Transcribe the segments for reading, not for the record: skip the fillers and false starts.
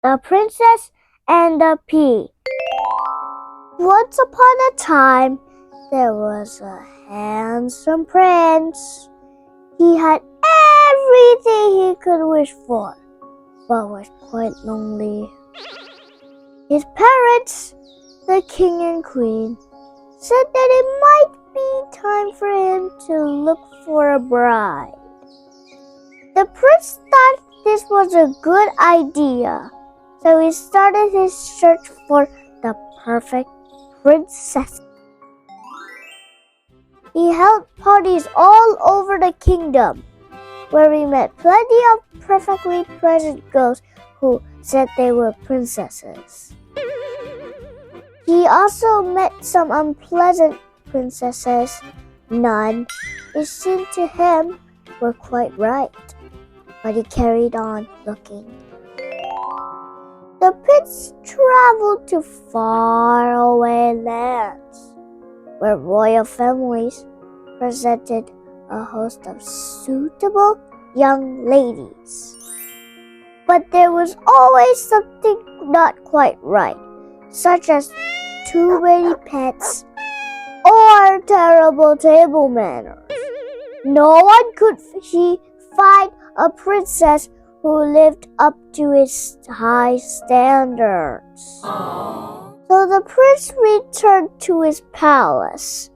The Princess and the Pea. Once upon a time, there was a handsome prince. He had everything he could wish for, but was quite lonely. His parents, the king and queen, said that it might be time for him to look for a bride. The prince thought this was a good idea, so he started his search for the perfect princess. He held parties all over the kingdom, where he met plenty of perfectly pleasant girls who said they were princesses. He also met some unpleasant princesses. None, it seemed to him, were quite right, but he carried on looking. The prince traveled to faraway lands, where royal families presented a host of suitable young ladies. But there was always something not quite right, such as too many pets or terrible table manners. No one could find a princess who lived up to his high standards. So the prince returned to his palace,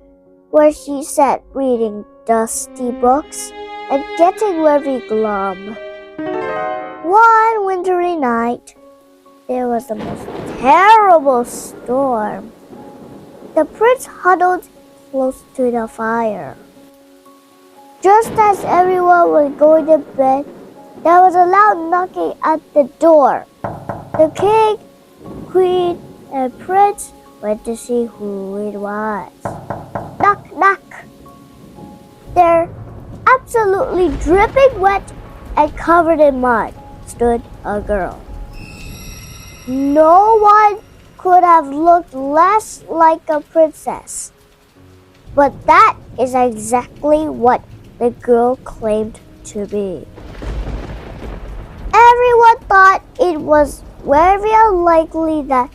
where he sat reading dusty books and getting very glum. One wintry night, there was the most terrible storm. The prince huddled close to the fire. Just as everyone was going to bed, there was a loud knocking at the door. The king, queen, and prince went to see who it was. Knock, knock. There, absolutely dripping wet and covered in mud, stood a girl. No one could have looked less like a princess. But that is exactly what the girl claimed to be. Everyone thought it was very unlikely that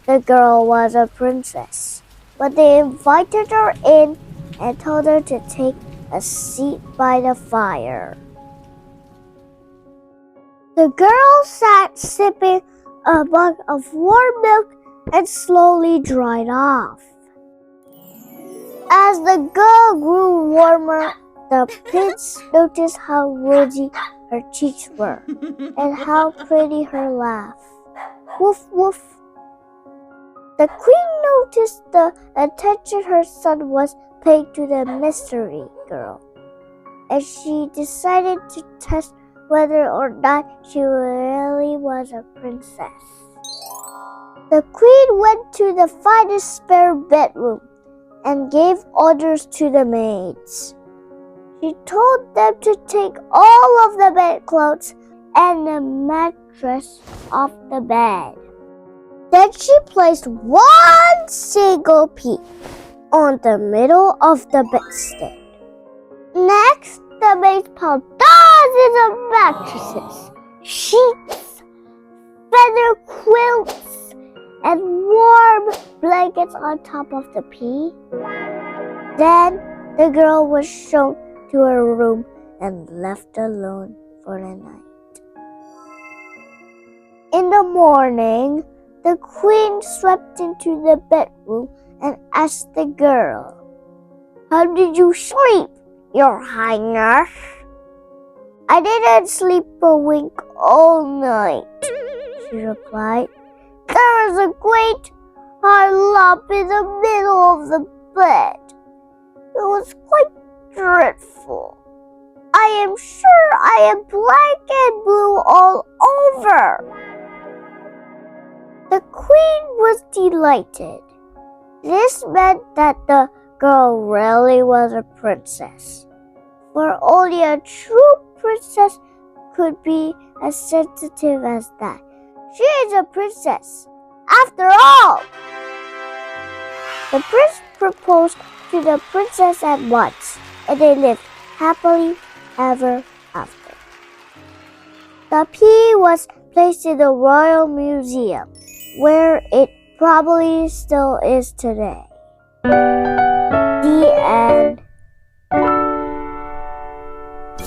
the girl was a princess, but they invited her in and told her to take a seat by the fire. The girl sat sipping a mug of warm milk and slowly dried off. As the girl grew warmer, the prince noticed how rosy her cheeks were and how pretty her laugh. Woof, woof. The queen noticed the attention her son was paying to the mystery girl, and she decided to test whether or not she really was a princess. The queen went to the finest spare bedroom and gave orders to the maids. She told them to take all of the bedclothes and the mattress off the bed. Then she placed one single pea on the middle of the bedstead. Next, the maids piled dozens of mattresses, sheets, feather quilts, and warm blankets on top of the pea. Then the girl was shown to her room and left alone for the night. In the morning, the queen swept into the bedroom and asked the girl, "How did you sleep, Your Highness?" "I didn't sleep a wink all night," she replied. "There was a great hard lump in the middle of the bed. It was quite dreadful. I am sure I am black and blue all over." The queen was delighted. This meant that the girl really was a princess, for only a true princess could be as sensitive as that. She is a princess, after all. The prince proposed to the princess at once, and they lived happily ever after. The pea was placed in the Royal Museum, where it probably still is today. The end.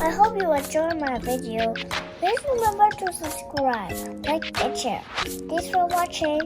I hope you enjoyed my video. Please remember to subscribe, like, and share. Thanks for watching.